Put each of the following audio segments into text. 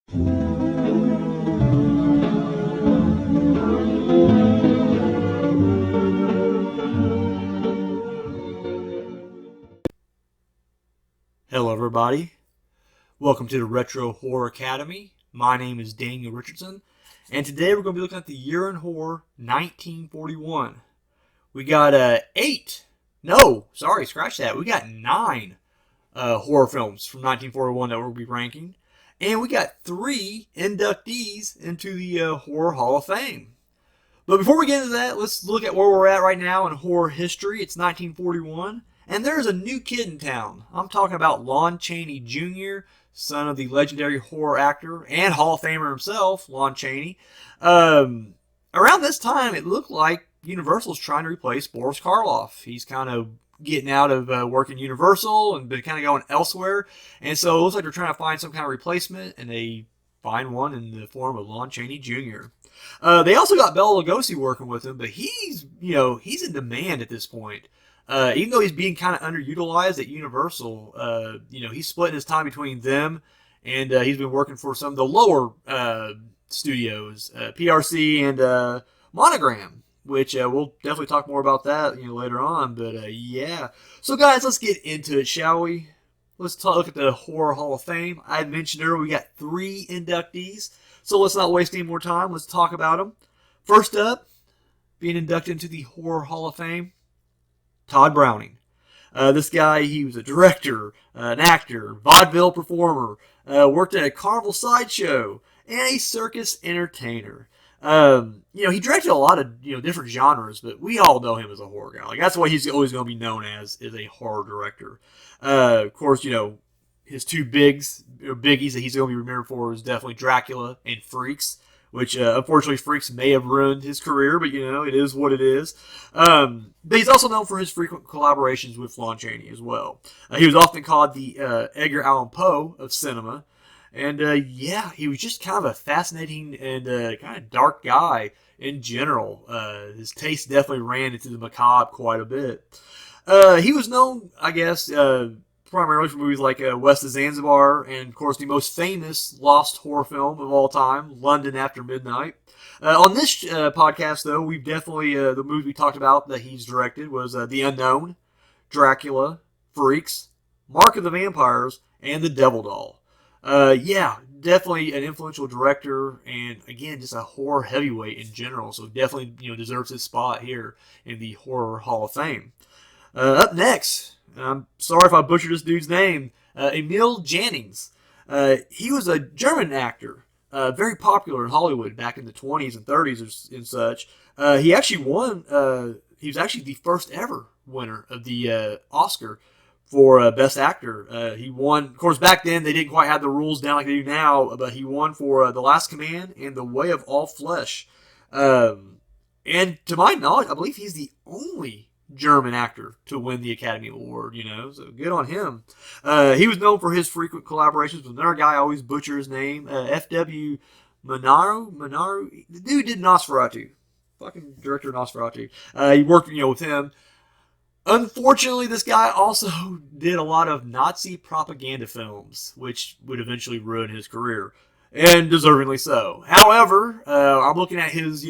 Hello, everybody. Welcome to the Retro Horror Academy. My name is Daniel Richardson, and today we're going to be looking at the year in horror 1941. We got scratch that. We got 9 horror films from 1941 that we'll be ranking, and we got 3 inductees into the Horror Hall of Fame. But before we get into that, let's look at where we're at right now in horror history. It's 1941. And there's a new kid in town. I'm talking about Lon Chaney Jr., son of the legendary horror actor and Hall of Famer himself, Lon Chaney. Around this time, it looked like Universal's trying to replace Boris Karloff. He's kind of getting out of working Universal and been kind of going elsewhere. And so it looks like they're trying to find some kind of replacement, and they find one in the form of Lon Chaney Jr. They also got Bela Lugosi working with him, but he's in demand at this point. Even though he's being kind of underutilized at Universal, he's splitting his time between them, and he's been working for some of the lower studios, PRC and Monogram, which we'll definitely talk more about that later on. But yeah, so guys, let's get into it, shall we? Let's look at the Horror Hall of Fame. I mentioned earlier we got 3 inductees, so let's not waste any more time. Let's talk about them. First up, being inducted into the Horror Hall of Fame, Todd Browning. This guy, he was a director, an actor, vaudeville performer, worked at a carnival sideshow, and a circus entertainer. He directed a lot of different genres, but we all know him as a horror guy. Like, that's what he's always going to be known as, is a horror director. Of course, his 2 biggies that he's going to be remembered for is definitely Dracula and Freaks, which unfortunately Freaks may have ruined his career, but it is what it is. But he's also known for his frequent collaborations with Lon Chaney as well. He was often called the Edgar Allan Poe of cinema. And he was just kind of a fascinating and kind of dark guy in general. His taste definitely ran into the macabre quite a bit. He was known, I guess, primarily for movies like West of Zanzibar, and of course the most famous lost horror film of all time, London After Midnight. On this podcast, though, we've definitely, the movies we talked about that he's directed was The Unknown, Dracula, Freaks, Mark of the Vampires, and The Devil Doll. Definitely an influential director, and again, just a horror heavyweight in general, so definitely deserves his spot here in the Horror Hall of Fame. Up next, I'm sorry if I butchered this dude's name, Emil Jannings. He was a German actor, very popular in Hollywood back in the 20s and 30s and such. He actually won, he was actually the first ever winner of the Oscar for Best Actor. He won, of course, back then they didn't quite have the rules down like they do now, but he won for The Last Command and The Way of All Flesh. And to my knowledge, I believe he's the only German actor to win the Academy Award, so good on him. He was known for his frequent collaborations with another guy, I always butcher his name, F.W. Monaro. The dude did Nosferatu. Fucking director of Nosferatu. He worked, with him. Unfortunately, this guy also did a lot of Nazi propaganda films, which would eventually ruin his career. And deservingly so. However, I'm looking at his,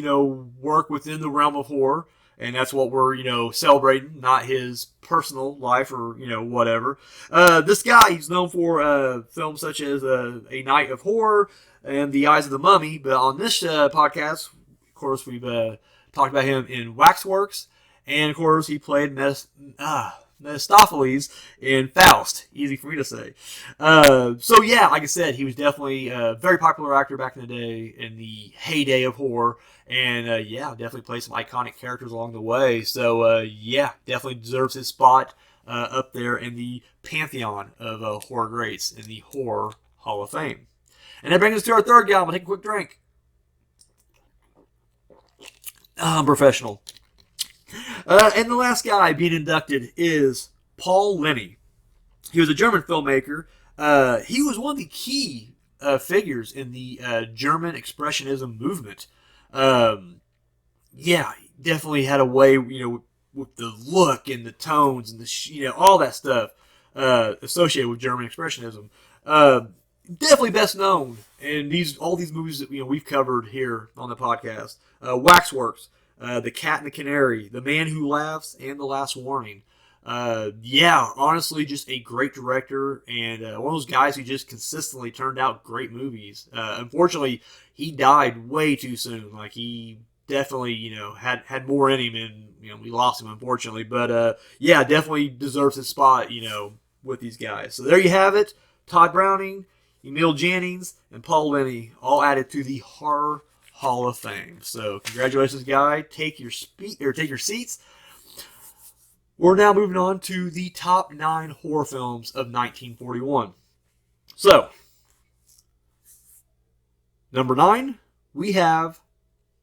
work within the realm of horror, and that's what we're, celebrating, not his personal life or, whatever. This guy, he's known for films such as A Night of Horror and The Eyes of the Mummy. But on this podcast, of course, we've talked about him in Waxworks. And, of course, he played Mephistopheles in Faust. Easy for me to say. Like I said, he was definitely a very popular actor back in the day, in the heyday of horror. And, definitely played some iconic characters along the way. So, definitely deserves his spot up there in the pantheon of horror greats in the Horror Hall of Fame. And that brings us to our third guy. I'm going to take a quick drink. I'm professional. And the last guy being inducted is Paul Lenny. He was a German filmmaker. He was one of the key figures in the German Expressionism movement. Definitely had a way, with the look and the tones and the, all that stuff associated with German Expressionism. definitely best known, and all these movies that we've covered here on the podcast: Waxworks, The Cat and the Canary, The Man Who Laughs, and The Last Warning. Yeah, honestly, just a great director and one of those guys who just consistently turned out great movies. Unfortunately, he died way too soon. Like he definitely, had more in him, and we lost him unfortunately. But yeah, definitely deserves his spot, with these guys. So there you have it: Todd Browning, Emil Jannings, and Paul Linney, all added to the Horror Hall of Fame. So congratulations, guy. Take your seats. We're now moving on to the top 9 horror films of 1941. So, number 9, we have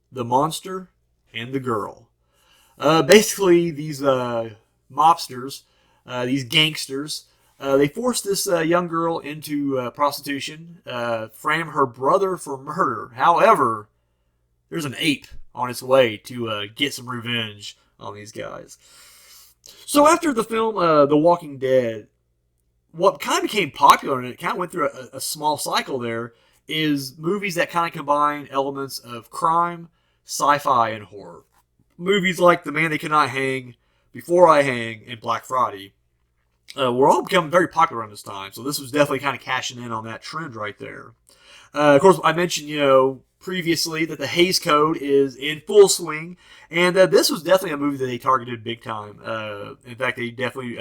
The Monster and the Girl. Basically, these mobsters, these gangsters, they forced this young girl into prostitution, frame her brother for murder. However, there's an ape on its way to get some revenge on these guys. So after the film The Walking Dead, what kind of became popular, and it kind of went through a small cycle there, is movies that kind of combine elements of crime, sci-fi, and horror. Movies like The Man They Could Not Hang, Before I Hang, and Black Friday were all becoming very popular around this time. So this was definitely kind of cashing in on that trend right there. Of course, I mentioned, previously that the Hays Code is in full swing, and this was definitely a movie that they targeted big time. In fact, they definitely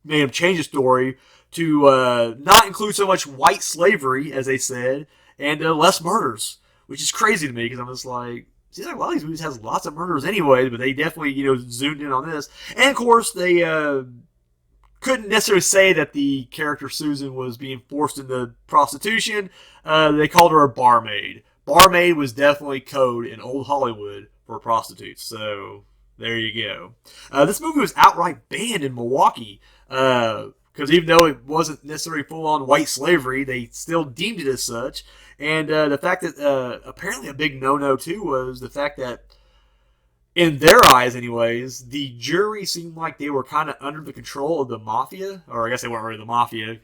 made him change the story to not include so much white slavery, as they said, and less murders, which is crazy to me because I'm just like, seems like a lot of these movies has lots of murders anyway, but they definitely, zoomed in on this. And of course, they couldn't necessarily say that the character Susan was being forced into prostitution. They called her a barmaid. Barmaid was definitely code in old Hollywood for prostitutes. So there you go. This movie was outright banned in Milwaukee because even though it wasn't necessarily full-on white slavery, they still deemed it as such. And the fact that apparently a big no-no too was the fact that, in their eyes anyways, the jury seemed like they were kind of under the control of the mafia, or I guess they weren't really the mafia,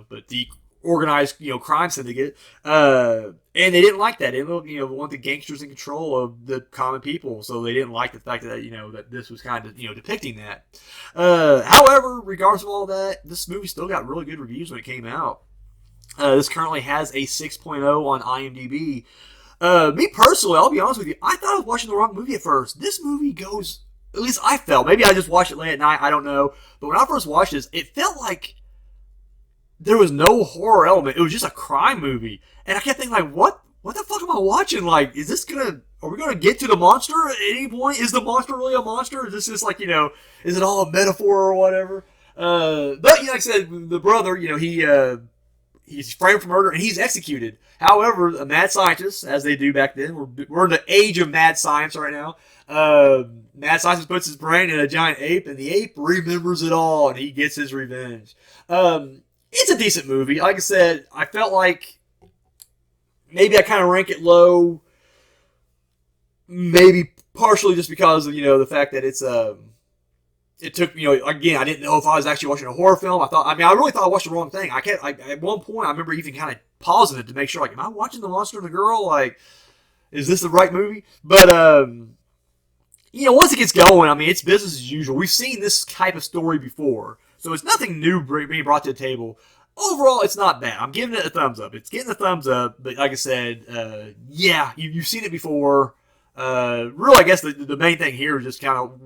but the organized, crime syndicate, and they didn't like that. They didn't, want the gangsters in control of the common people, so they didn't like the fact that, that this was kind of, depicting that. However, regardless of all that, this movie still got really good reviews when it came out. This currently has a 6.0 on IMDb. Me personally, I'll be honest with you, I thought I was watching the wrong movie at first. This movie goes, at least I felt, maybe I just watched it late at night, I don't know, but when I first watched this, it felt like there was no horror element. It was just a crime movie. And I kept thinking, like, what the fuck am I watching? Like, are we gonna get to the monster at any point? Is the monster really a monster? Is this just like, is it all a metaphor or whatever? But, like I said, the brother, he's framed for murder and he's executed. However, a mad scientist, as they do back then, we're in the age of mad science right now. Mad scientist puts his brain in a giant ape, and the ape remembers it all, and he gets his revenge. It's a decent movie. Like I said, I felt like maybe I kind of rank it low, maybe partially just because of, the fact that it's it took, again, I didn't know if I was actually watching a horror film. I really thought I watched the wrong thing. At one point, I remember even kind of pausing it to make sure, like, am I watching The Monster and the Girl? Like, is this the right movie? But, once it gets going, it's business as usual. We've seen this type of story before, so it's nothing new being brought to the table. Overall, it's not bad. I'm giving it a thumbs up. It's getting a thumbs up, but like I said, yeah, you've seen it before. Really, I guess the main thing here is just kind of,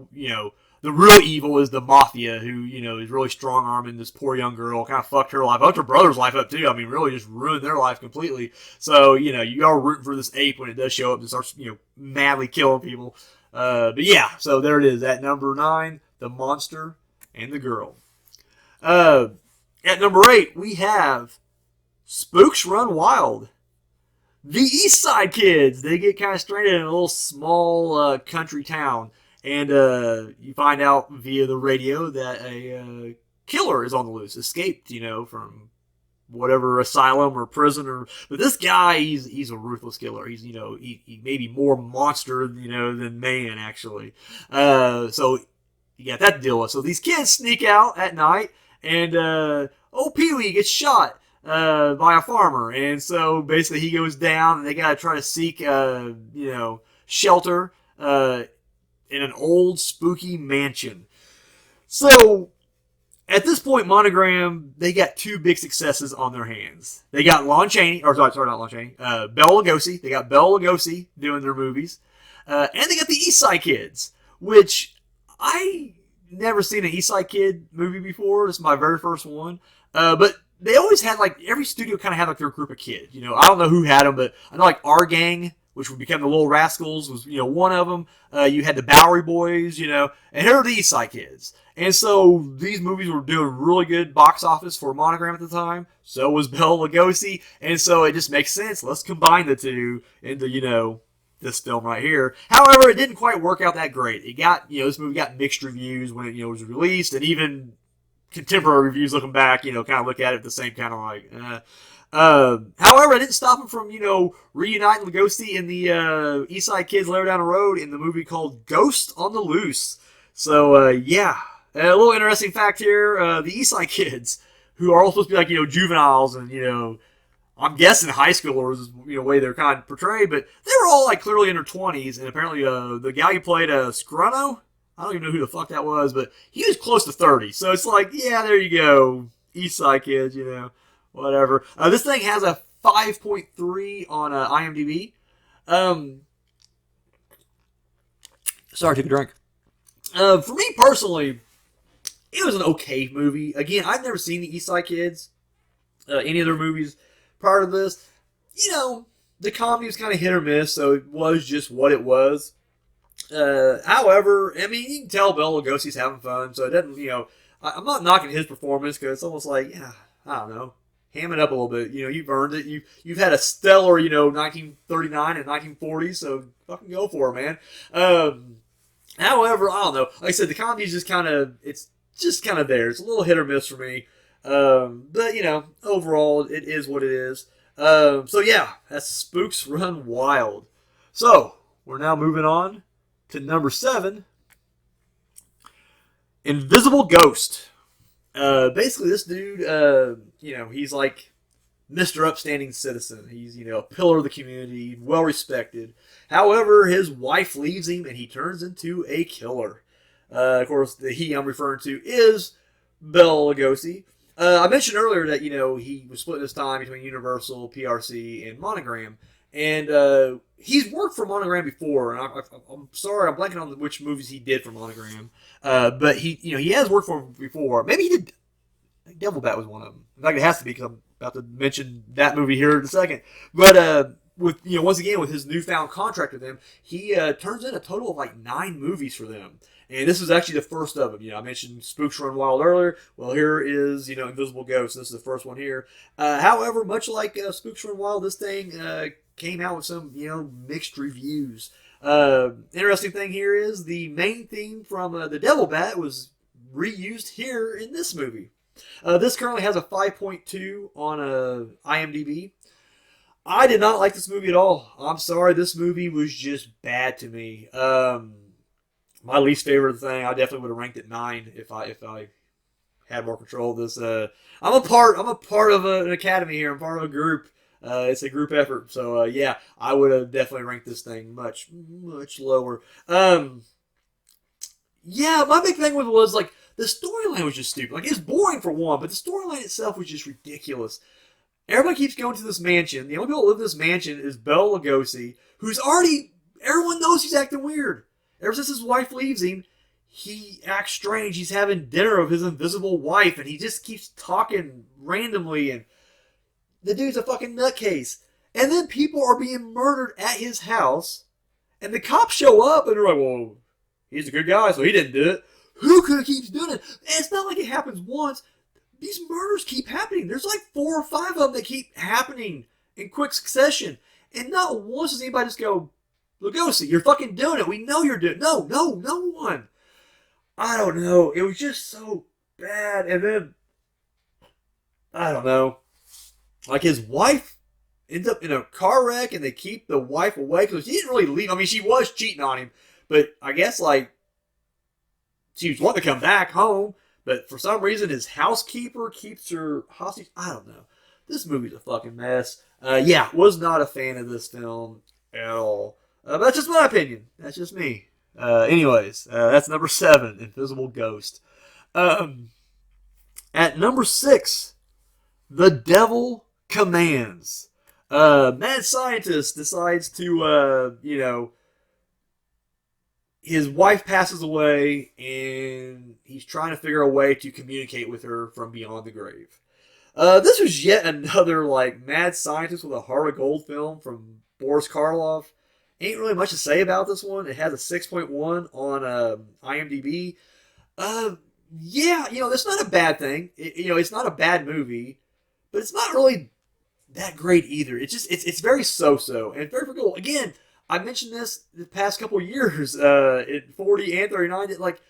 the real evil is the mafia, who, is really strong-arming this poor young girl, kind of fucked her life, fucked her brother's life up, too. Really just ruined their life completely. So, you are rooting for this ape when it does show up and starts, madly killing people. But yeah, so there it is. At number 9, The Monster and the Girl. At number 8, we have Spooks Run Wild. The East Side Kids, they get kind of stranded in a little small country town. And you find out via the radio that a killer is on the loose, escaped, from whatever asylum or prison. But this guy, he's a ruthless killer. He's, he may be more monster, than man, actually. So you got that to deal with. So these kids sneak out at night, and Pee-wee gets shot. by a farmer. And so basically he goes down and they got to try to seek, shelter in an old spooky mansion. So at this point, Monogram, they got two big successes on their hands. They got Lon Chaney, or sorry, not Lon Chaney, Bela Lugosi. They got Bela Lugosi doing their movies. And they got the East Side Kids, which I never seen an East Side Kid movie before. This is my very first one. But they always had, like, every studio kind of had, like, their group of kids. You know, I don't know who had them, but I know, like, Our Gang, which would become the Little Rascals, was, one of them. You had the Bowery Boys, and here are the East Side Kids. And so these movies were doing really good box office for Monogram at the time. So was Bela Lugosi. And so it just makes sense. Let's combine the two into, this film right here. However, it didn't quite work out that great. It got, this movie got mixed reviews when it, was released, and even contemporary reviews looking back, kind of look at it the same kind of like, however, it didn't stop him from, reuniting Lugosi and the East Side Kids later down the road in the movie called Ghost on the Loose. So, yeah. A little interesting fact here, the East Side Kids, who are all supposed to be like, juveniles and, I'm guessing high schoolers is, way they're kind of portrayed, but they were all, like, clearly in their 20s, and apparently the guy who played Scruno, I don't even know who the fuck that was, but he was close to 30, so it's like, yeah, there you go, East Side Kids, whatever. This thing has a 5.3 on IMDb. Sorry, take a drink. For me personally, it was an okay movie. Again, I've never seen the East Side Kids, any of their movies prior to this. The comedy was kind of hit or miss, so it was just what it was. However, I mean, you can tell Bela Lugosi's having fun, so it doesn't, I'm not knocking his performance because it's almost like, yeah, I don't know, ham it up a little bit. You've earned it. You've had a stellar, 1939 and 1940, so fucking go for it, man. However, I don't know. Like I said, the comedy is just kind of, it's just kind of there. It's a little hit or miss for me. But, overall, it is what it is. So, yeah, that's Spooks Run Wild. So, we're now moving on to number 7. Invisible Ghost. Basically, this dude, he's like Mr. Upstanding Citizen. He's, a pillar of the community, well respected. However, his wife leaves him and he turns into a killer. Of course, the he I'm referring to is Bela Lugosi. I mentioned earlier that, he was splitting his time between Universal, PRC, and Monogram. And he's worked for Monogram before. And I'm sorry, I'm blanking on which movies he did for Monogram. But he has worked for them before. Maybe he did. I think Devil Bat was one of them. In fact, it has to be because I'm about to mention that movie here in a second. But with once again with his newfound contract with them, he turns in a total of like 9 movies for them. And this is actually the first of them. I mentioned Spooks Run Wild earlier. Well, here is, Invisible Ghost. This is the first one here. However, much like Spooks Run Wild, this thing came out with some, mixed reviews. Interesting thing here is the main theme from The Devil Bat was reused here in this movie. This currently has a 5.2 on IMDb. I did not like this movie at all. I'm sorry, this movie was just bad to me. My least favorite thing, I definitely would have ranked it 9 if I had more control of this. I'm a part of an academy here. I'm part of a group. It's a group effort. So yeah, I would have definitely ranked this thing much lower. Yeah, my big thing with it was like the storyline was just stupid. Like it's boring for one, but the storyline itself was just ridiculous. Everybody keeps going to this mansion. The only people that live in this mansion is Bela Lugosi, who's already, everyone knows he's acting weird. Ever since his wife leaves him, he acts strange. He's having dinner with his invisible wife, and he just keeps talking randomly, and the dude's a fucking nutcase. And then people are being murdered at his house, and the cops show up, and they're like, well, he's a good guy, so he didn't do it. Who could have keeps doing it? And it's not like it happens once. These murders keep happening. There's like 4 or 5 of them that keep happening in quick succession. And not once does anybody just go, Lugosi, you're fucking doing it. We know you're doing it. No one. I don't know. It was just so bad. And then, I don't know. Like his wife ends up in a car wreck and they keep the wife away because she didn't really leave. I mean, she was cheating on him. But I guess like she was wanting to come back home. But for some reason his housekeeper keeps her hostage. I don't know. This movie's a fucking mess. Yeah, was not a fan of this film at all. But that's just my opinion. That's just me. Anyways, that's number 7, Invisible Ghost. Um, at number 6, The Devil Commands. Mad scientist decides to, his wife passes away, and he's trying to figure a way to communicate with her from beyond the grave. This was yet another like mad scientist with a heart of gold film from Boris Karloff. Ain't really much to say about this one. It has a 6.1 on IMDb. Uh, yeah, that's not a bad thing. It's not a bad movie, but it's not really that great either. It's very so-so and very cool. Again, I mentioned this the past couple of years at 40 and 39. Like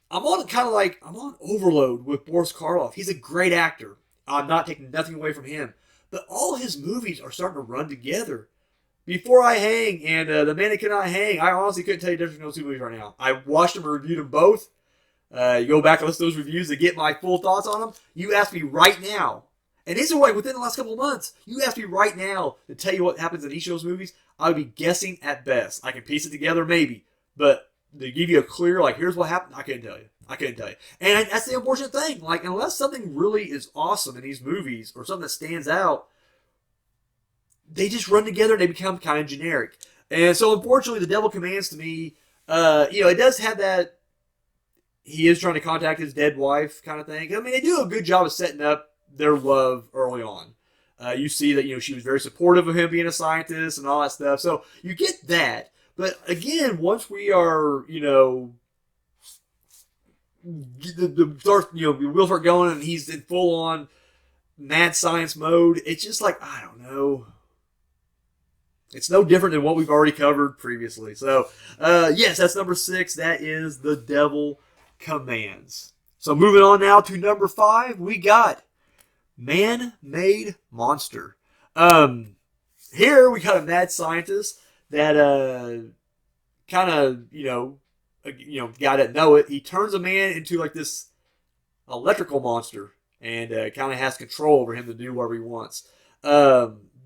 I'm on overload with Boris Karloff. He's a great actor. I'm not taking nothing away from him, but all his movies are starting to run together. Before I Hang and The Man That Could Not Hang, I honestly couldn't tell you the difference between those two movies right now. I watched them and reviewed them both. You go back and listen to those reviews to get my full thoughts on them. You ask me right now, and these are like within the last couple of months. You ask me right now to tell you what happens in each of those movies. I would be guessing at best. I can piece it together maybe, but to give you a clear like here's what happened, I couldn't tell you. And that's the unfortunate thing. Like unless something really is awesome in these movies or something that stands out, they just run together and they become kind of generic. And so unfortunately, The Devil Commands to me, it does have that he is trying to contact his dead wife kind of thing. I mean, they do a good job of setting up their love early on. You see that, she was very supportive of him being a scientist and all that stuff. So you get that. But again, once we are, we'll start going and he's in full on mad science mode. It's just like, I don't know. It's no different than what we've already covered previously. So, yes, that's number 6. That is The Devil Commands. So moving on now to number 5, we got Man-Made Monster. Here we got a mad scientist that kind of, guy that know it. He turns a man into like this electrical monster and kind of has control over him to do whatever he wants.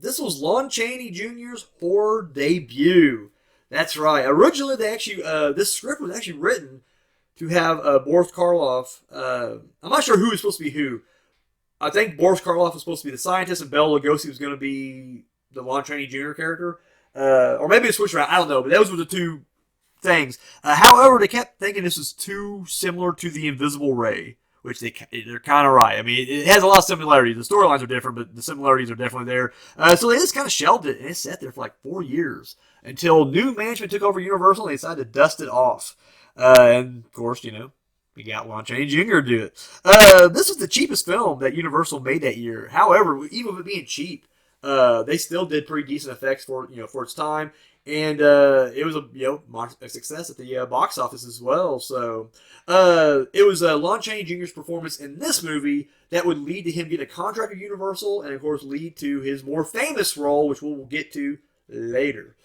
This was Lon Chaney Jr.'s horror debut. That's right. Originally, this script was actually written to have Boris Karloff. I'm not sure who was supposed to be who. I think Boris Karloff was supposed to be the scientist, and Bela Lugosi was going to be the Lon Chaney Jr. character, or maybe it switched around. I don't know, but those were the two things. However, they kept thinking this was too similar to The Invisible Ray, which they're kind of right. I mean, it has a lot of similarities. The storylines are different, but the similarities are definitely there. So they just kind of shelved it, and it sat there for like 4 years until new management took over Universal and they decided to dust it off. And of course, we got Lon Chaney Jr. to do it. This was the cheapest film that Universal made that year. However, even with it being cheap, they still did pretty decent effects for its time. And it was a success at the box office as well. So it was Lon Chaney Jr.'s performance in this movie that would lead to him getting a contract with Universal, and of course lead to his more famous role, which we'll get to later.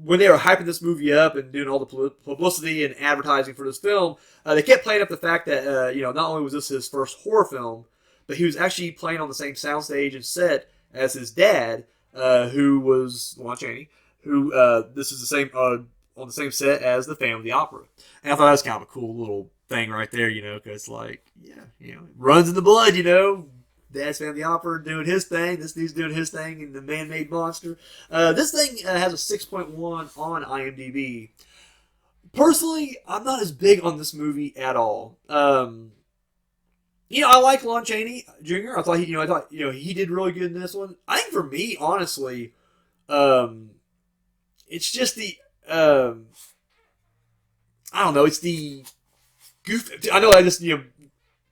When they were hyping this movie up and doing all the publicity and advertising for this film, they kept playing up the fact that not only was this his first horror film, but he was actually playing on the same soundstage and set as his dad. Who was Lon Chaney, who this is the same on the same set as the Phantom of the Opera. And I thought that was kind of a cool little thing right there, because it runs in the blood, Dad's Phantom of the Opera doing his thing, this dude's doing his thing, and the Man-Made Monster. This thing has a 6.1 on IMDb. Personally, I'm not as big on this movie at all. I like Lon Chaney Jr. I thought he did really good in this one. I think for me, honestly, it's just the I don't know. It's the goof. I know I just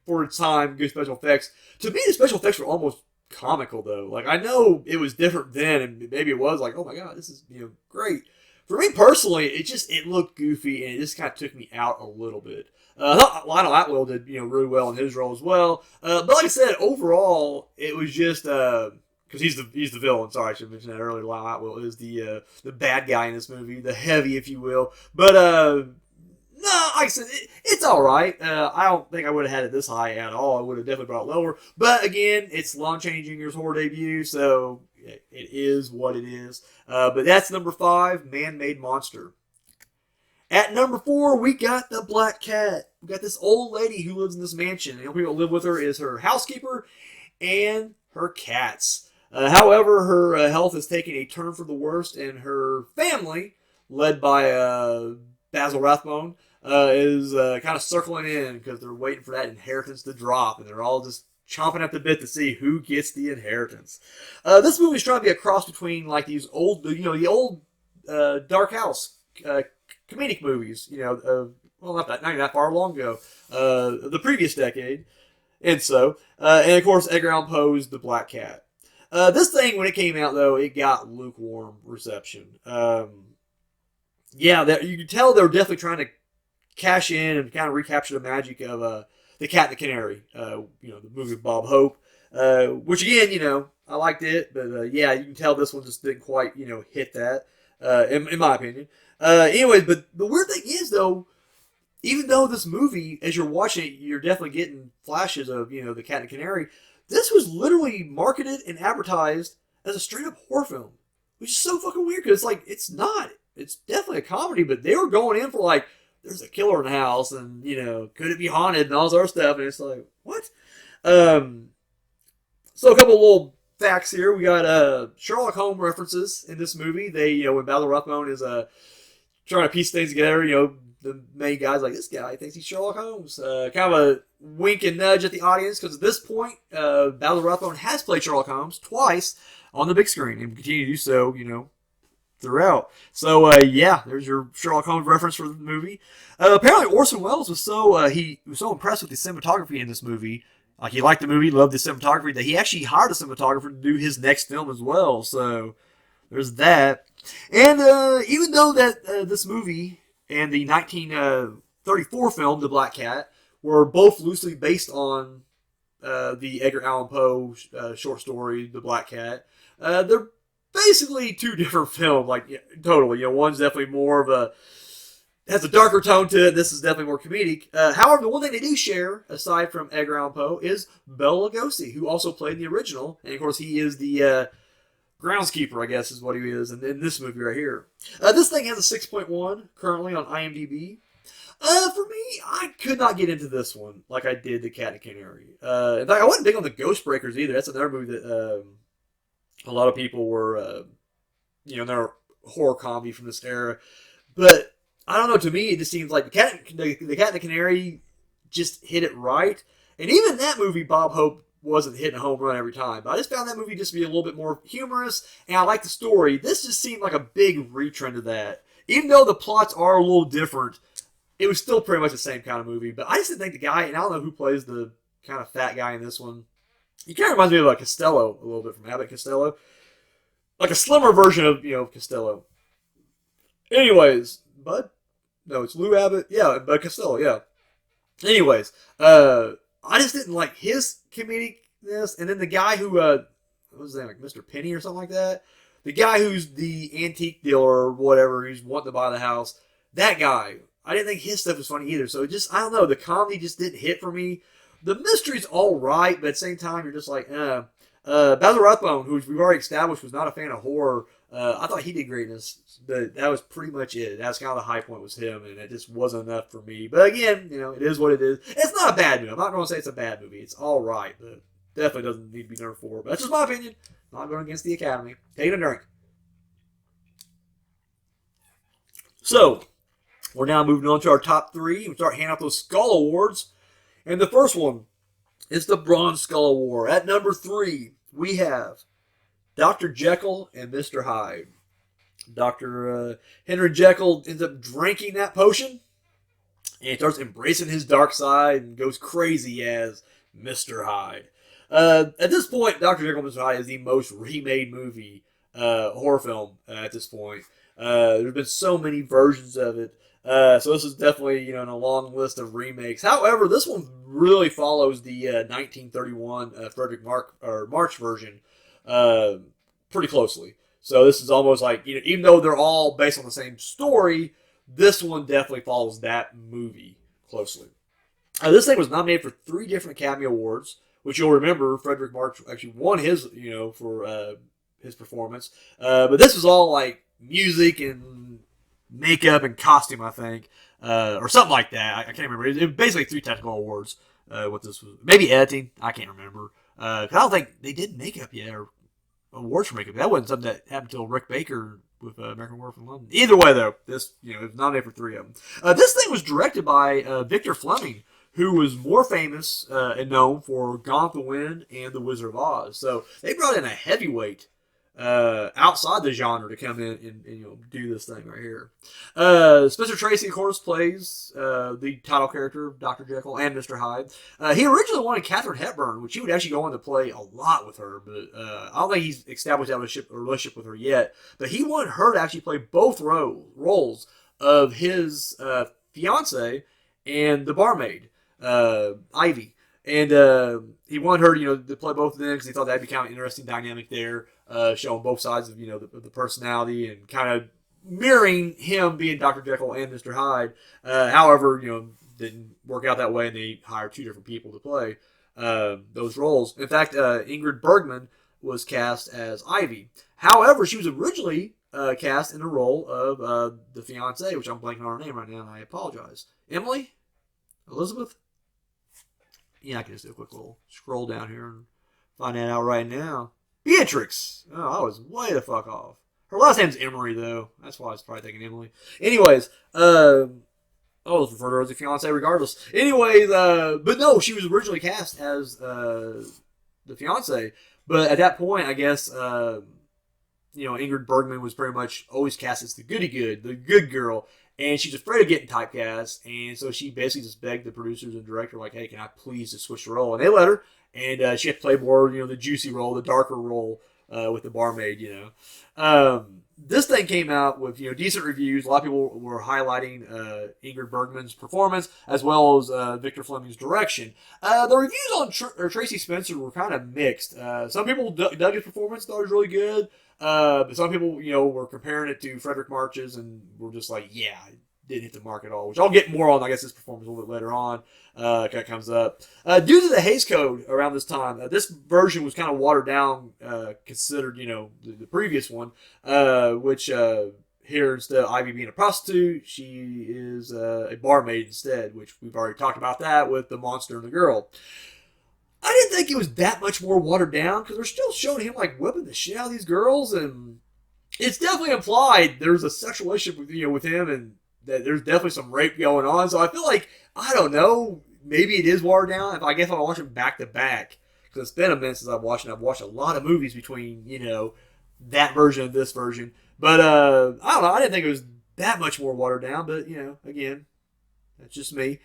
for its time good special effects. To me, the special effects were almost comical though. Like I know it was different then, and maybe it was like, oh my god, this is great. For me personally, it looked goofy and it just kind of took me out a little bit. Lionel Atwill did really well in his role as well. But like I said, overall, it was just because he's the villain. Sorry, I should mention that earlier. Lionel Atwill is the bad guy in this movie, the heavy, if you will. But No, like I said, it's all right. I don't think I would have had it this high at all. I would have definitely brought it lower. But again, it's Lon Chaney Jr.'s horror debut, so it is what it is. But that's number 5, Man-Made Monster. At number 4, we got the Black Cat. We got this old lady who lives in this mansion. The only people that live with her is her housekeeper and her cats. However, her health is taking a turn for the worst, and her family, led by Basil Rathbone, is kind of circling in because they're waiting for that inheritance to drop, and they're all just chomping at the bit to see who gets the inheritance. This movie is trying to be a cross between like these old, the old Dark House comedic movies, well, not even that far long ago, the previous decade, and of course, Edgar Allan Poe's The Black Cat. This thing, when it came out, though, it got lukewarm reception. Yeah, you can tell they were definitely trying to cash in and kind of recapture the magic of The Cat and the Canary, the movie with Bob Hope, which, again, I liked it, but, yeah, you can tell this one just didn't quite, hit that, in my opinion. Anyways, but the weird thing is, though, even though this movie, as you're watching it, you're definitely getting flashes of, The Cat and the Canary, this was literally marketed and advertised as a straight-up horror film, which is so fucking weird, because, it's not. It's definitely a comedy, but they were going in for, there's a killer in the house, and, could it be haunted, and all this other stuff, and it's like, what? So a couple of little facts here. We got Sherlock Holmes references in this movie. They, when Basil Rathbone is trying to piece things together, the main guy's like, this guy thinks he's Sherlock Holmes. Kind of a wink and nudge at the audience, because at this point, Basil Rathbone has played Sherlock Holmes twice on the big screen, and continue to do so, throughout. So, yeah, there's your Sherlock Holmes reference for the movie. Apparently, Orson Welles was he was so impressed with the cinematography in this movie. He liked the movie, loved the cinematography, that he actually hired a cinematographer to do his next film as well. So, there's that. And even though that this movie and the 1934 film, The Black Cat, were both loosely based on the Edgar Allan Poe short story, The Black Cat, they're basically two different films, totally. One's definitely more of has a darker tone to it. This is definitely more comedic. However, the one thing they do share, aside from Edgar Allan Poe, is Bela Lugosi, who also played the original. And, of course, he is the groundskeeper, I guess, is what he is in this movie right here. This thing has a 6.1 currently on IMDb. For me, I could not get into this one like I did The Cat and Canary. In fact, I wasn't big on the Ghost Breakers either. That's another movie that a lot of people were, they're horror comedy from this era. But I don't know. To me, it just seems like the Cat and the Canary just hit it right. And even that movie, Bob Hope wasn't hitting a home run every time. But I just found that movie just to be a little bit more humorous, and I like the story. This just seemed like a big retrend of that. Even though the plots are a little different, it was still pretty much the same kind of movie. But I just didn't think the guy, and I don't know who plays the kind of fat guy in this one. He kind of reminds me of Costello a little bit, from Abbott Costello. Like a slimmer version of, Costello. Anyways, Bud? No, it's Lou Abbott. Yeah, Bud Costello, yeah. Anyways, I just didn't like his comedicness. And then the guy who, what was his name, Mr. Penny or something like that? The guy who's the antique dealer or whatever, who's wanting to buy the house. That guy. I didn't think his stuff was funny either. So it just, I don't know, the comedy just didn't hit for me. The mystery's all right, but at the same time, you're just like, Basil Rathbone, who we've already established was not a fan of horror, I thought he did greatness, but that was pretty much it. That's kind of the high point was him, and it just wasn't enough for me. But again, it is what it is. It's not a bad movie. I'm not going to say it's a bad movie. It's all right, but definitely doesn't need to be number 4. But that's just my opinion. Not going against the Academy. Take a drink. So, we're now moving on to our top 3. We start handing out those Skull Awards. And the first one is the Bronze Skull Award. At number 3, we have Dr. Jekyll and Mr. Hyde. Dr. Henry Jekyll ends up drinking that potion and starts embracing his dark side and goes crazy as Mr. Hyde. At this point, Dr. Jekyll and Mr. Hyde is the most remade movie, horror film at this point. There's been so many versions of it. So this is definitely, in a long list of remakes. However, this one really follows the 1931 Frederick March version pretty closely. So this is almost like, even though they're all based on the same story, This one definitely follows that movie closely. This thing was nominated for 3 different Academy Awards, which you'll remember Frederick March actually won his, for his performance. But this was all like music and makeup and costume, I think, or something like that. I can't remember. It was basically 3 technical awards. What this was, maybe editing. I can't remember. 'Cause I don't think they did makeup yet or awards for makeup. That wasn't something that happened until Rick Baker with American Werewolf in London. Either way, though, this it was nominated for 3 of them. This thing was directed by Victor Fleming, who was more famous and known for Gone with the Wind and The Wizard of Oz. So they brought in a heavyweight outside the genre to come in and do this thing right here. Spencer Tracy, of course, plays the title character, Dr. Jekyll and Mr. Hyde. He originally wanted Katharine Hepburn, which he would actually go on to play a lot with her, but I don't think he's established that relationship with her yet. But he wanted her to actually play both roles of his fiance and the barmaid, Ivy. And he wanted her, to play both of them because he thought that'd be kind of an interesting dynamic there, showing both sides of, the personality and kind of mirroring him being Dr. Jekyll and Mr. Hyde. However, didn't work out that way, and they hired 2 different people to play those roles. In fact, Ingrid Bergman was cast as Ivy. However, she was originally cast in the role of the fiance, which I'm blanking on her name right now, and I apologize. Emily? Elizabeth? Yeah, I can just do a quick little scroll down here and find that out right now. Beatrix! Oh, I was way the fuck off. Her last name's Emery, though. That's why I was probably thinking Emily. Anyways, I'll refer to her as a fiance regardless. Anyways, but no, she was originally cast as the fiance. But at that point, I guess, Ingrid Bergman was pretty much always cast as the goody-good, the good girl. And she's afraid of getting typecast, and so she basically just begged the producers and director, like, hey, can I please just switch the role? And they let her, and she had to play more, the juicy role, the darker role with the barmaid, This thing came out with, decent reviews. A lot of people were highlighting Ingrid Bergman's performance, as well as Victor Fleming's direction. The reviews on Tracy Spencer were kind of mixed. Some people dug his performance, thought it was really good. But some people, were comparing it to Frederick March's and were just like, yeah, it didn't hit the mark at all. Which I'll get more on, I guess, this performance a little bit later on. Kind of comes up. Due to the Hays Code around this time, this version was kind of watered down, considered, the previous one, which here, instead of Ivy being a prostitute, she is a barmaid instead, which we've already talked about that with the monster and the girl. I didn't think it was that much more watered down because they're still showing him like whipping the shit out of these girls, and it's definitely implied there's a sexual relationship with him, and that there's definitely some rape going on. So I feel like, I don't know, maybe it is watered down. I guess I'll watch them back to back because it's been a minute since I've watched it. I've watched a lot of movies between that version and this version, but I don't know. I didn't think it was that much more watered down, but again, that's just me.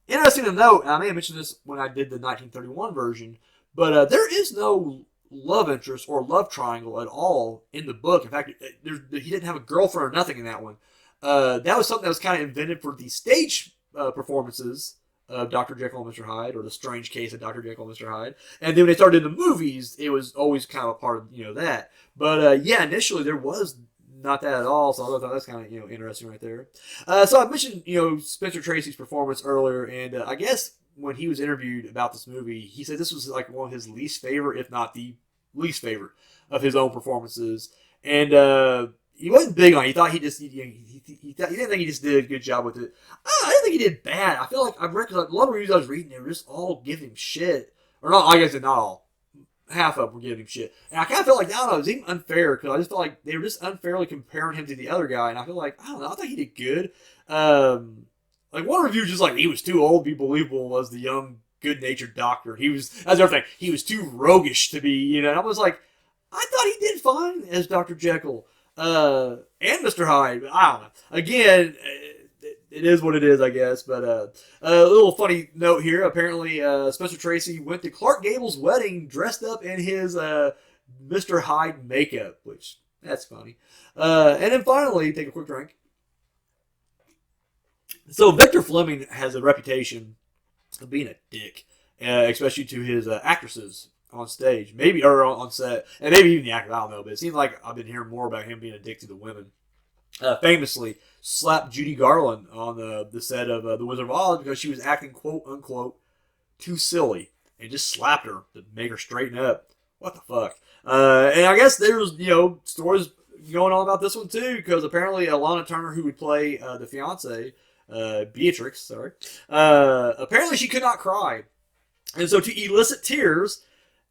Interesting to note, I may have mentioned this when I did the 1931 version, but there is no love interest or love triangle at all in the book. In fact, he didn't have a girlfriend or nothing in that one. That was something that was kind of invented for the stage performances of Dr. Jekyll and Mr. Hyde, or The Strange Case of Dr. Jekyll and Mr. Hyde. And then when they started in the movies, it was always kind of a part of that. But initially there was not that at all, so I thought that's kind of interesting right there. So I mentioned Spencer Tracy's performance earlier, and I guess when he was interviewed about this movie, he said this was like one of his least favorite, if not the least favorite, of his own performances. And he wasn't big on it. He thought he didn't think he just did a good job with it. I didn't think he did bad. I feel like I've read a lot of reviews I was reading, they were just all giving him shit, or not. I guess not all. Half of them were giving him shit. And I kind of felt like, I don't know, it was even unfair because I just felt like they were just unfairly comparing him to the other guy. And I feel like, I don't know, I thought he did good. Like one review just like, he was too old to be believable as the young, good-natured doctor. That's everything. He was too roguish to be, And I was like, I thought he did fine as Dr. Jekyll and Mr. Hyde. I don't know. Again, it is what it is, I guess. But a little funny note here. Apparently, Spencer Tracy went to Clark Gable's wedding dressed up in his Mr. Hyde makeup, which, that's funny. And then finally, take a quick drink. So Victor Fleming has a reputation of being a dick, especially to his actresses on stage, maybe, or on set, and maybe even the actors, I don't know, but it seems like I've been hearing more about him being a dick to the women. famously slapped Judy Garland on the set of The Wizard of Oz because she was acting quote unquote too silly, and just slapped her to make her straighten up. What the fuck? And I guess there's stories going on about this one too, because apparently Alana Turner, who would play the fiance, Beatrix, sorry, apparently she could not cry, and so to elicit tears,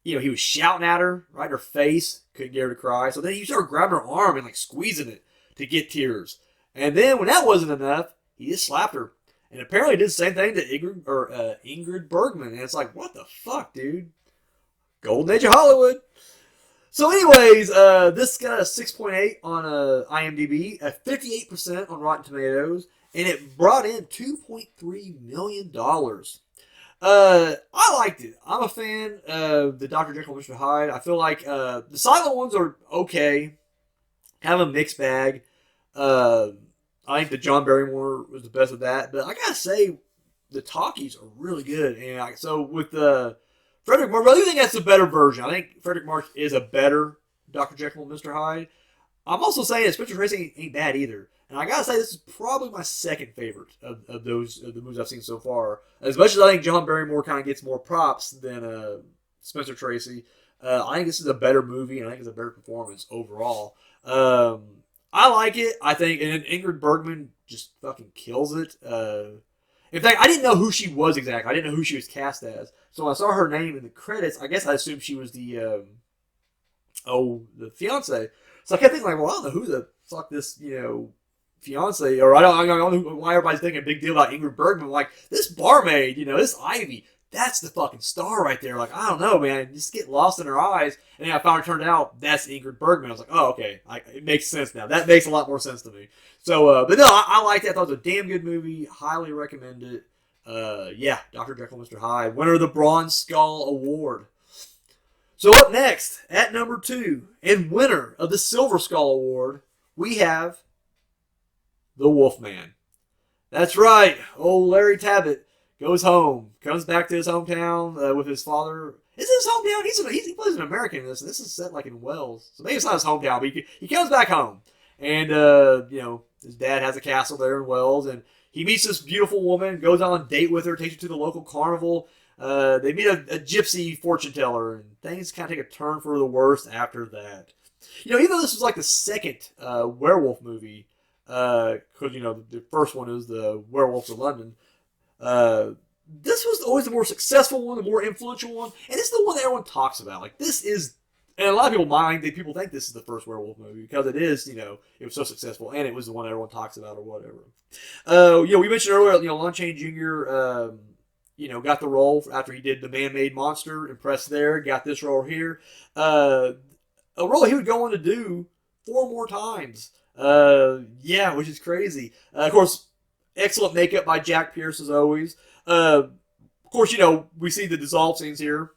he was shouting at her right in her face, couldn't get her to cry. So then he started grabbing her arm and like squeezing it to get tears. And then when that wasn't enough, he just slapped her. And apparently did the same thing to Ingrid Bergman. And it's like, what the fuck, dude? Golden Age of Hollywood. So anyways, this got a 6.8 on IMDb, a 58% on Rotten Tomatoes, and it brought in $2.3 million. I liked it. I'm a fan of the Dr. Jekyll and Mr. Hyde. I feel like the silent ones are okay, kind of a mixed bag. I think the John Barrymore was the best of that, but I gotta say, the talkies are really good. And so with Frederick March, I do think that's the better version. I think Frederick March is a better Dr. Jekyll and Mr. Hyde. I'm also saying that Spencer Tracy ain't bad either. And I gotta say, this is probably my second favorite of the movies I've seen so far. As much as I think John Barrymore kind of gets more props than Spencer Tracy, I think this is a better movie, and I think it's a better performance overall. I like it. I think, and Ingrid Bergman just fucking kills it. In fact, I didn't know who she was exactly. I didn't know who she was cast as. So when I saw her name in the credits, I guess I assumed she was the fiance. So I kept thinking, like, well, I don't know who the fuck this, fiance, or I don't know why everybody's thinking a big deal about Ingrid Bergman. Like, this barmaid, this Ivy, that's the fucking star right there. Like, I don't know, man. Just get lost in her eyes. And then I found it turned out that's Ingrid Bergman. I was like, oh, okay. It makes sense now. That makes a lot more sense to me. So, but no, I liked it. I thought it was a damn good movie. Highly recommend it. Yeah, Dr. Jekyll and Mr. Hyde, winner of the Bronze Skull Award. So up next, at number 2, and winner of the Silver Skull Award, we have The Wolfman. That's right. Old Larry Tabbitt goes home, comes back to his hometown with his father. Is it his hometown? He plays an American in this, and this is set like in Wales. So maybe it's not his hometown, but he comes back home. And, his dad has a castle there in Wales, and he meets this beautiful woman, goes on a date with her, takes her to the local carnival. They meet a gypsy fortune teller, and things kind of take a turn for the worse after that. Even though this was like the second werewolf movie, because, the first one is the Werewolves of London, this was always the more successful one, the more influential one, and this is the one that everyone talks about. Like, this is, and a lot of people think this is the first werewolf movie, because it is, it was so successful, and it was the one everyone talks about or whatever. We mentioned earlier, Lon Chaney Jr., got the role after he did The Man-Made Monster, impressed there, got this role here. A role he would go on to do 4 more times. Which is crazy. Of course, excellent makeup by Jack Pierce as always. Of course, we see the dissolve scenes here,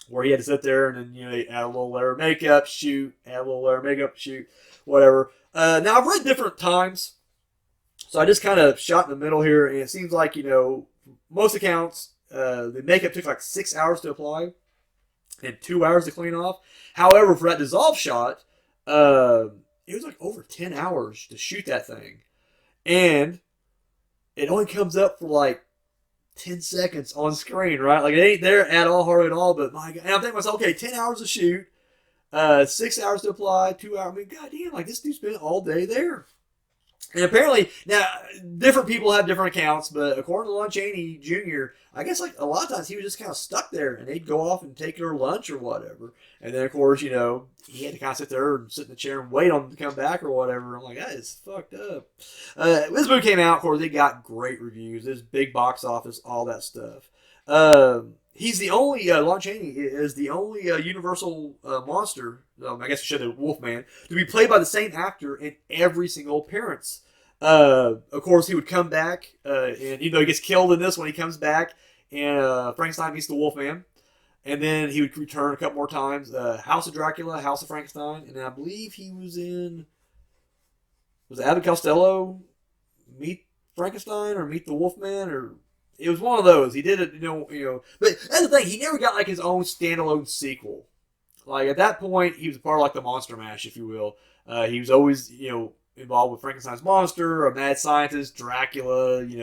where he had to sit there and then, they add a little layer of makeup, shoot, add a little layer of makeup, shoot, whatever. Now, I've read different times, so I just kind of shot in the middle here, and it seems like, most accounts, the makeup took like 6 hours to apply and 2 hours to clean off. However, for that dissolve shot, it was like over 10 hours to shoot that thing. And it only comes up for like 10 seconds on screen, right? Like, it ain't there at all, hardly at all, but my God. And I'm thinking to myself, okay, 10 hours to shoot, 6 hours to apply, 2 hours. I mean, goddamn, like, this dude spent all day there. And apparently, now, different people have different accounts, but according to Lon Chaney Jr., I guess, like, a lot of times he was just kind of stuck there, and they'd go off and take their lunch or whatever. And then, of course, he had to kind of sit there and sit in the chair and wait on them to come back or whatever. I'm like, that is fucked up. This movie came out, of course, it got great reviews. There's big box office, all that stuff. He's the only, Lon Chaney is the only Universal monster, I guess I should have Wolfman, to be played by the same actor in every single appearance. Of course, he would come back, and even though he gets killed in this one, he comes back, and Frankenstein meets the Wolfman. And then he would return a couple more times. House of Dracula, House of Frankenstein, and I believe he was in, was it Abbott Costello Meet Frankenstein or Meet the Wolfman, or it was one of those. He did it, But that's the thing. He never got like his own standalone sequel. Like, at that point, he was a part of like the Monster Mash, if you will. He was always, in involved with Frankenstein's monster, a mad scientist, Dracula. You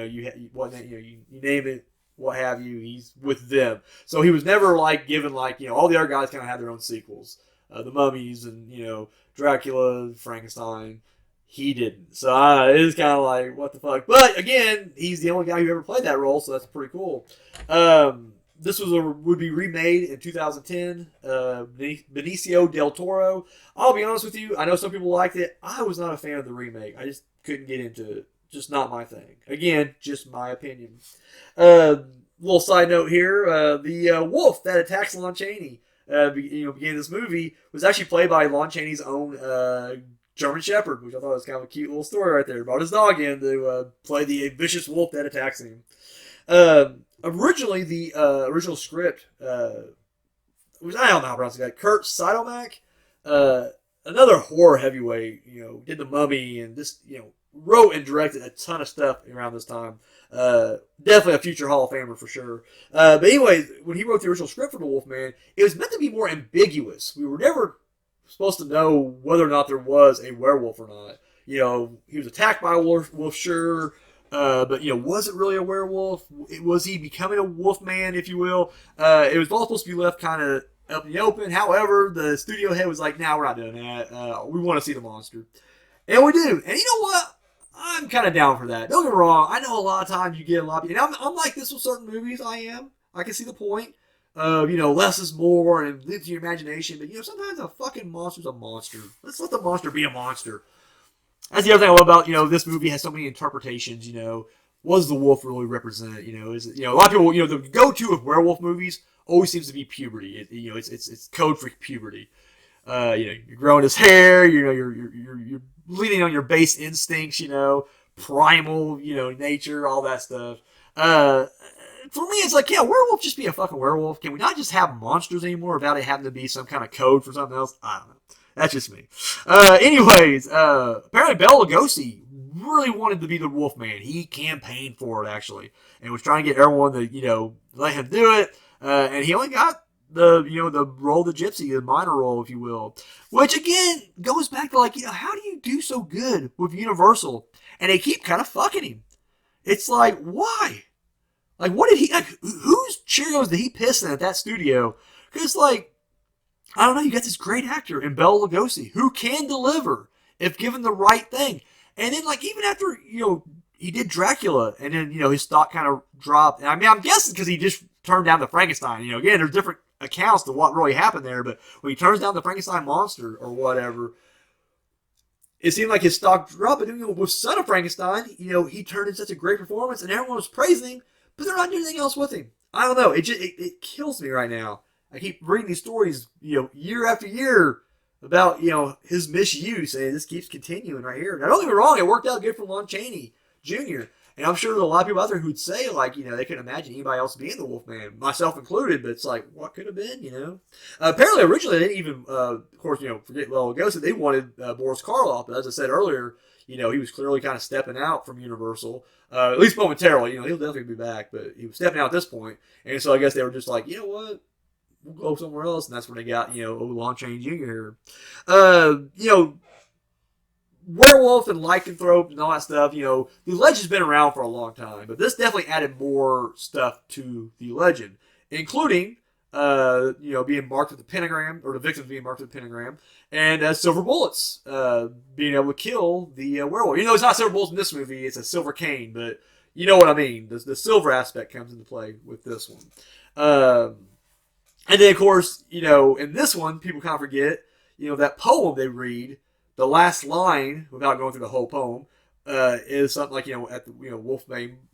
name it, what have you. He's with them. So he was never like given like all the other guys kind of had their own sequels, the mummies and Dracula, Frankenstein. He didn't. So it was kind of like, what the fuck? But again, he's the only guy who ever played that role, so that's pretty cool. This would be remade in 2010. Benicio del Toro. I'll be honest with you. I know some people liked it. I was not a fan of the remake. I just couldn't get into it. Just not my thing. Again, just my opinion. Little side note here. The wolf that attacks Lon Chaney, beginning of this movie, was actually played by Lon Chaney's own German Shepherd, which I thought was kind of a cute little story right there. Brought his dog in to play the vicious wolf that attacks him. Originally, the original script was, I don't know how to pronounce it, Kurt Seidelmack, another horror heavyweight, did The Mummy and this, wrote and directed a ton of stuff around this time. Definitely a future Hall of Famer for sure. But anyway, when he wrote the original script for The Wolfman, it was meant to be more ambiguous. We were never supposed to know whether or not there was a werewolf or not. He was attacked by a wolf, sure. But was it really a werewolf? Was he becoming a wolf man, if you will? It was all supposed to be left kind of up in the open. However, the studio head was like, "Nah, we're not doing that. We want to see the monster," and we do. And you know what? I'm kind of down for that. Don't get me wrong. I know a lot of times you get a lot of, and I'm like this with certain movies. I can see the point of less is more and live to your imagination. But sometimes a fucking monster's a monster. Let's let the monster be a monster. That's the other thing I love about, this movie has so many interpretations, what does the wolf really represent? Is it, a lot of people, the go-to of werewolf movies always seems to be puberty. It's code for puberty. You're growing his hair, you're leaning on your base instincts, primal, nature, all that stuff. For me, it's like, werewolf just be a fucking werewolf. Can we not just have monsters anymore without it having to be some kind of code for something else? I don't know. That's just me. Anyways, apparently Bela Lugosi really wanted to be the Wolfman. He campaigned for it, actually, and was trying to get everyone to, let him do it. And he only got the role of the gypsy, the minor role, if you will. Which, again, goes back to, how do you do so good with Universal? And they keep kind of fucking him. It's like, why? What did he, whose Cheerios did he piss in at that studio? Because, I don't know, you got this great actor in Bela Lugosi who can deliver if given the right thing. And then, even after, he did Dracula and then, his stock kind of dropped. And I'm guessing because he just turned down the Frankenstein. Again, there's different accounts to what really happened there. But when he turns down the Frankenstein monster or whatever, it seemed like his stock dropped. But then, with Son of Frankenstein, he turned in such a great performance and everyone was praising him, but they're not doing anything else with him. I don't know. It kills me right now. I keep reading these stories, year after year about, his misuse, and this keeps continuing right here. Now, don't get me wrong, it worked out good for Lon Chaney Jr., and I'm sure there's a lot of people out there who'd say, they couldn't imagine anybody else being the Wolfman, myself included, but it's like, what could have been, Apparently, originally, they didn't even, of course, forget Bela Lugosi, they wanted Boris Karloff, but as I said earlier, he was clearly kind of stepping out from Universal, at least momentarily, he'll definitely be back, but he was stepping out at this point, and so I guess they were just like, you know what? We'll go somewhere else, and that's when they got, Lon Chaney Jr. Werewolf and lycanthrope and all that stuff, the legend's been around for a long time, but this definitely added more stuff to the legend, including, being marked with the pentagram, or the victims being marked with the pentagram, and silver bullets, being able to kill the werewolf. It's not silver bullets in this movie, it's a silver cane, but you know what I mean. The silver aspect comes into play with this one. And then, of course, in this one, people kind of forget, that poem they read, the last line, without going through the whole poem, is something like, at the,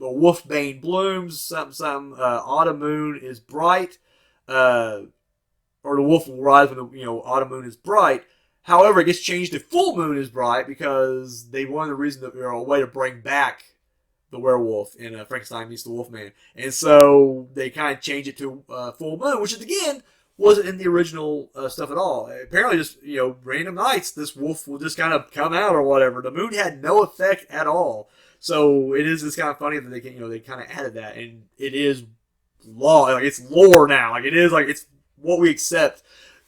Wolfbane blooms, something, autumn moon is bright, or the wolf will rise when the, autumn moon is bright. However, it gets changed to full moon is bright because they wanted a reason that, a way to bring back the werewolf in Frankenstein Meets the Wolfman. And so they kind of changed it to full moon, which is, again, wasn't in the original stuff at all. Apparently, just, random nights, this wolf will just kind of come out or whatever. The moon had no effect at all. So it is just kind of funny that they can, they kind of added that. And it is law. It's lore now. It's what we accept.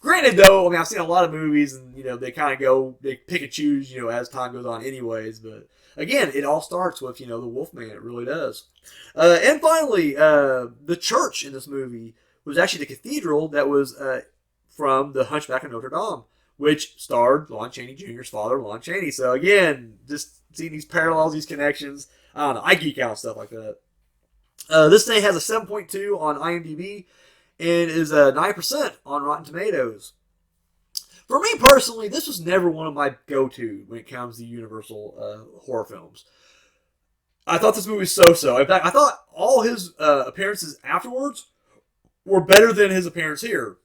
Granted, though, I mean, I've seen a lot of movies, and they kind of they pick and choose, as time goes on, anyways. But again, it all starts with the Wolfman. It really does. And finally, the church in this movie was actually the cathedral that was from The Hunchback of Notre Dame, which starred Lon Chaney Jr.'s father, Lon Chaney. So again, just seeing these parallels, these connections. I don't know. I geek out and stuff like that. This thing has a 7.2 on IMDb and is 9% on Rotten Tomatoes. For me personally, this was never one of my go-to when it comes to Universal horror films. I thought this movie was so-so. In fact, I thought all his appearances afterwards were better than his appearance here.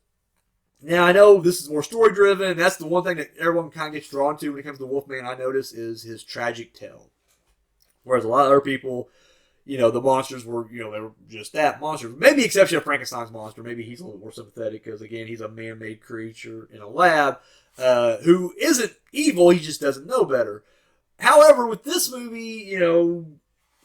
Now, I know this is more story-driven. That's the one thing that everyone kind of gets drawn to when it comes to Wolfman, I notice, is his tragic tale. Whereas a lot of other people, the monsters were, they were just that, monsters. Maybe the exception of Frankenstein's monster. Maybe he's a little more sympathetic because, again, he's a man-made creature in a lab who isn't evil. He just doesn't know better. However, with this movie,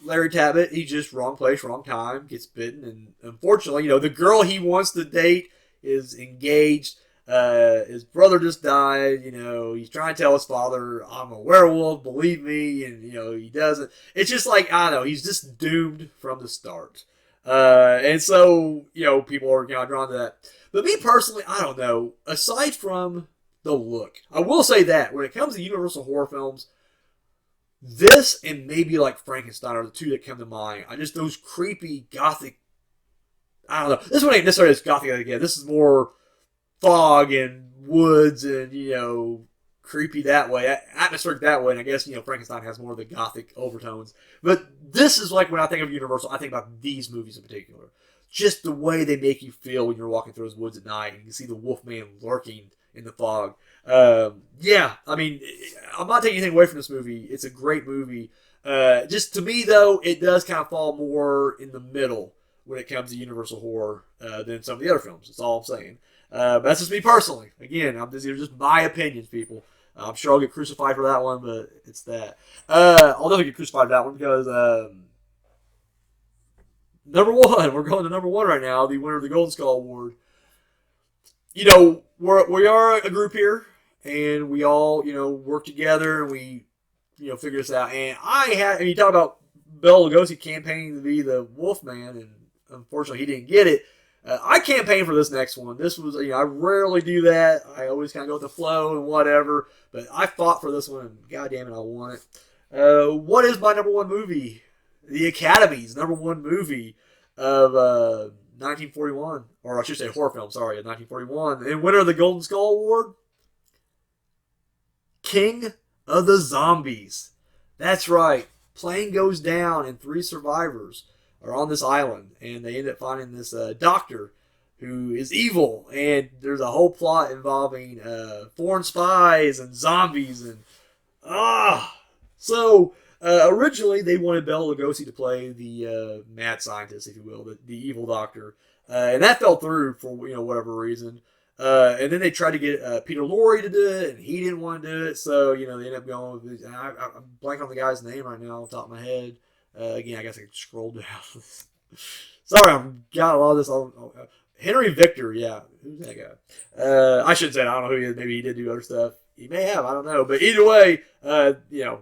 Larry Tabbitt, he's just wrong place, wrong time, gets bitten. And unfortunately, the girl he wants to date is engaged. His brother just died. He's trying to tell his father, I'm a werewolf, believe me. And, he doesn't. It's just like, I don't know, he's just doomed from the start. And so, people are drawn to that. But me personally, I don't know. Aside from the look, I will say that when it comes to Universal horror films, this and maybe like Frankenstein are the two that come to mind. Those creepy, gothic, I don't know. This one ain't necessarily as gothic again. This is more fog and woods and, creepy that way, atmospheric that way. And I guess, Frankenstein has more of the gothic overtones. But this is like when I think of Universal, I think about these movies in particular. Just the way they make you feel when you're walking through those woods at night and you can see the Wolfman lurking in the fog. Yeah, I mean, I'm not taking anything away from this movie. It's a great movie. Just to me, though, it does kind of fall more in the middle when it comes to Universal horror than some of the other films. That's all I'm saying. But that's just me personally. Again, these are just my opinions, people. I'm sure I'll get crucified for that one, but it's that. I'll definitely get crucified for that one because number one, we're going to number one right now, the winner of the Golden Skull Award. We are a group here, and we all, work together, and we, figure this out. And you talk about Bela Lugosi campaigning to be the Wolfman, and unfortunately he didn't get it. I campaigned for this next one. This was, I rarely do that. I always kind of go with the flow and whatever. But I fought for this one, and God damn it, I won it. What is my number one movie? The Academy's number one movie of 1941. Or I should say horror film, sorry, of 1941. And winner of the Golden Skull Award? King of the Zombies. That's right. Plane goes down and 3 survivors are on this island, and they end up finding this doctor who is evil, and there's a whole plot involving foreign spies and zombies, and originally they wanted Bela Lugosi to play the mad scientist, if you will, the evil doctor, and that fell through for whatever reason. And then they tried to get Peter Lorre to do it, and he didn't want to do it, so they ended up going with, I'm blanking on the guy's name right now off the top of my head. Again, I guess I can scroll down. Sorry, I've got a lot of this. Henry Victor, yeah. Who's that guy? I shouldn't say it. I don't know who he is. Maybe he did do other stuff. He may have. I don't know. But either way,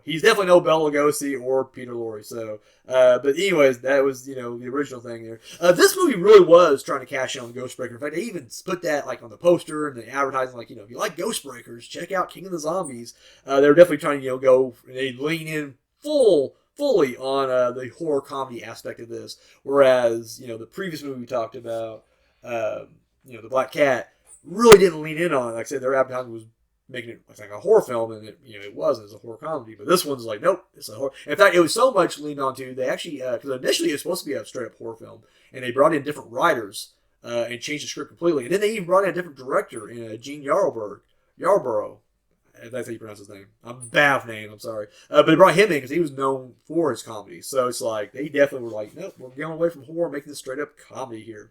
he's definitely no Bela Lugosi or Peter Lorre. So, but anyways, that was, the original thing there. This movie really was trying to cash in on Ghostbreaker. In fact, they even put that like on the poster and the advertising, like, if you like Ghostbreakers, check out King of the Zombies. They were definitely trying to, go, they lean in fully on the horror comedy aspect of this, whereas the previous movie we talked about, the Black Cat, really didn't lean in on it. Like I said, their advertising was making it like a horror film, and it wasn't. It was a horror comedy, but this one's like, nope, it's a horror. In fact, it was so much leaned onto, they actually, because initially it was supposed to be a straight up horror film, and they brought in different writers and changed the script completely, and then they even brought in a different director, Gene Yarborough. If that's how you pronounce his name. I'm bad with name, I'm sorry. But they brought him in because he was known for his comedy. So it's like, they definitely were like, nope, we're going away from horror, making this straight up comedy here.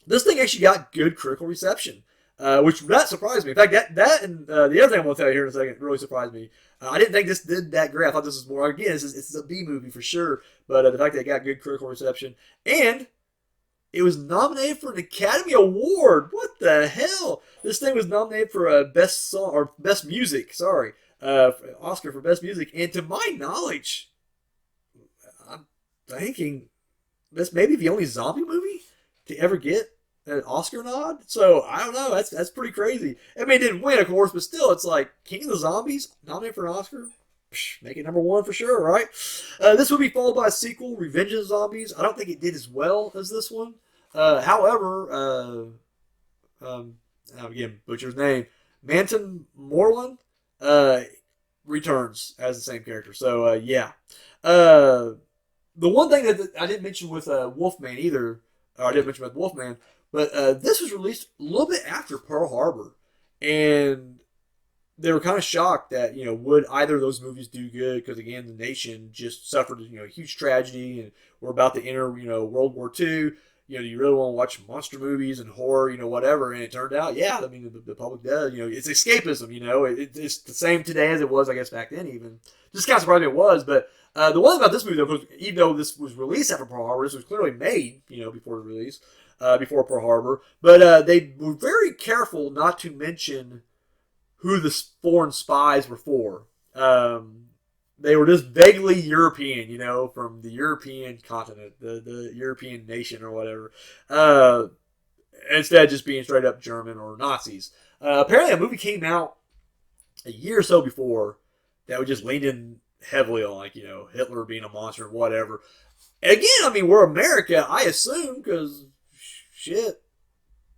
This thing actually got good critical reception, which that surprised me. In fact, that and the other thing I'm going to tell you here in a second really surprised me. I didn't think this did that great. I thought this was more, again, it's a B movie for sure. But the fact that it got good critical reception, and It was nominated for an Academy Award. What the hell? This thing was nominated for a best song or best music. Sorry, Oscar for best music. And to my knowledge, I'm thinking this may be the only zombie movie to ever get an Oscar nod. So I don't know. That's pretty crazy. I mean, it didn't win, of course, but still, it's like King of the Zombies nominated for an Oscar. Make it number one for sure, right? This would be followed by a sequel, Revenge of the Zombies. I don't think it did as well as this one. However, again, butcher's name, Manton Moreland, returns as the same character. So yeah. The one thing that I didn't mention with Wolfman either, or I didn't mention about Wolfman, but this was released a little bit after Pearl Harbor, and they were kind of shocked that, would either of those movies do good, because again, the nation just suffered, a huge tragedy, and we're about to enter, World War II. You really want to watch monster movies and horror, whatever, and it turned out, yeah, I mean, the public does, it's escapism, it's the same today as it was, I guess, back then even. Just kind of surprising it was, but the one thing about this movie, though, even though this was released after Pearl Harbor, this was clearly made, before the release, before Pearl Harbor, but they were very careful not to mention who the foreign spies were for. They were just vaguely European, from the European continent, the European nation or whatever. Instead of just being straight up German or Nazis. Apparently a movie came out a year or so before that would just lean in heavily on, like, Hitler being a monster or whatever. Again, I mean, we're America, I assume, because shit,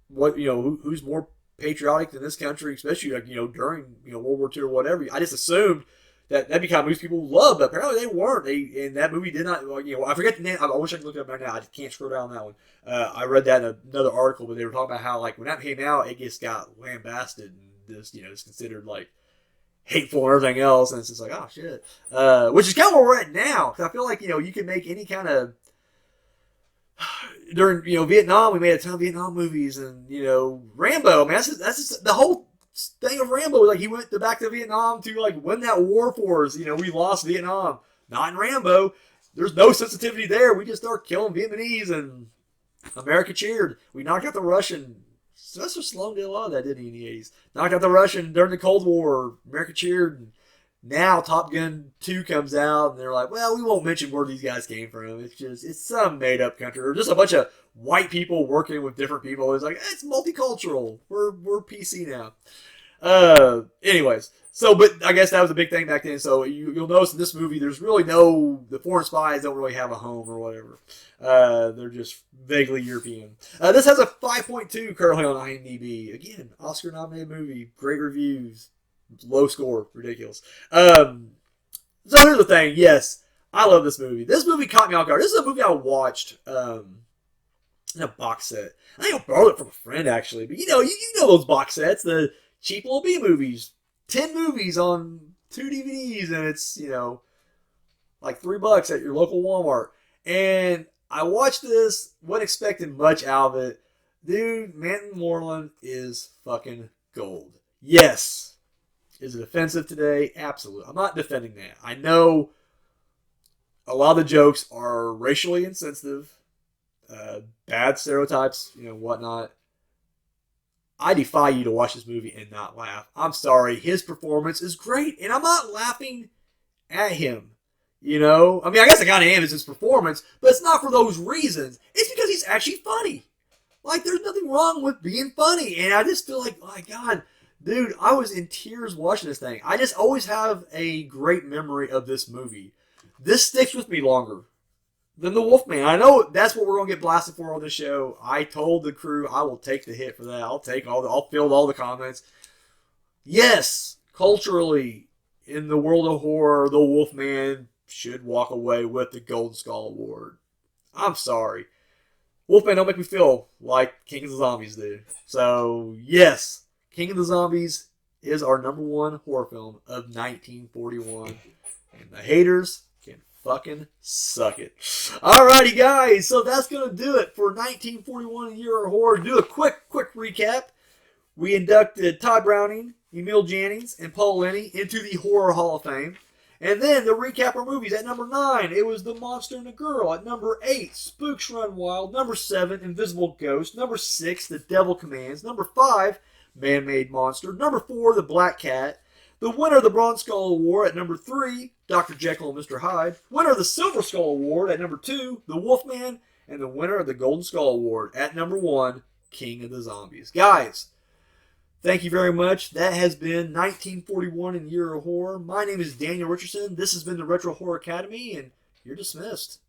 what, who's more patriotic than this country, especially, like, during, World War II or whatever. I just assumed that'd be kind of movies people love, but apparently they weren't. And that movie did not, I forget the name. I wish I could look it up right now. I just can't scroll down that one. I read that in another article, but they were talking about how, like, when that came out, it just got lambasted and just, it's considered, like, hateful and everything else. And it's just like, oh, shit. Which is kind of where we're at now. Because I feel like, you can make any kind of, during, Vietnam, we made a ton of Vietnam movies, and, Rambo, man, that's just the whole thing of Rambo. Like, he went back to Vietnam to, like, win that war for us. We lost Vietnam. Not in Rambo. There's no sensitivity there. We just started killing Vietnamese, and America cheered. We knocked out the Russian. Sylvester Stallone did a lot of that, didn't he, in the 80s? Knocked out the Russian during the Cold War. America cheered. And now Top Gun 2 comes out, and they're like, well, we won't mention where these guys came from. It's some made-up country. Or just a bunch of white people working with different people. It's like, it's multicultural. We're PC now. Anyways, but I guess that was a big thing back then. So you'll notice in this movie, there's really the foreign spies don't really have a home or whatever. They're just vaguely European. This has a 5.2 currently on IMDb. Again, Oscar-nominated movie, great reviews, low score, ridiculous. So here's the thing. Yes, I love this movie. This movie caught me off guard. This is a movie I watched in a box set. I think I borrowed it from a friend, actually. But you know those box sets, the cheap little B movies. 10 movies on 2 DVDs, and it's, like $3 at your local Walmart. And I watched this, wasn't expecting much out of it. Dude, Manton Moreland is fucking gold. Yes. Is it offensive today? Absolutely. I'm not defending that. I know a lot of the jokes are racially insensitive, bad stereotypes, whatnot. I defy you to watch this movie and not laugh. I'm sorry. His performance is great, and I'm not laughing at him. I mean, I guess I kind of am. It's his performance, but it's not for those reasons. It's because he's actually funny. Like, there's nothing wrong with being funny, and I just feel like, my God, dude, I was in tears watching this thing. I just always have a great memory of this movie. This sticks with me longer than The Wolfman. I know that's what we're going to get blasted for on the show. I told the crew I will take the hit for that. I'll field all the comments. Yes, culturally, in the world of horror, The Wolfman should walk away with the Golden Skull Award. I'm sorry. Wolfman don't make me feel like King of the Zombies do. So, yes, King of the Zombies is our #1 horror film of 1941. And the haters can fucking suck it. Alrighty, guys. So that's going to do it for 1941 Year of Horror. Do a quick recap. We inducted Todd Browning, Emil Jannings, and Paul Lenny into the Horror Hall of Fame. And then the recap our movies. At number 9, it was The Monster and the Girl. At number 8, Spooks Run Wild. Number 7, Invisible Ghost. Number 6, The Devil Commands. Number 5, Man-Made Monster. Number 4, The Black Cat. The winner of the Bronze Skull Award at number 3, Dr. Jekyll and Mr. Hyde. Winner of the Silver Skull Award at number 2, The Wolfman. And the winner of the Golden Skull Award at number 1, King of the Zombies. Guys, thank you very much. That has been 1941 in Year of Horror. My name is Daniel Richardson. This has been the Retro Horror Academy, and you're dismissed.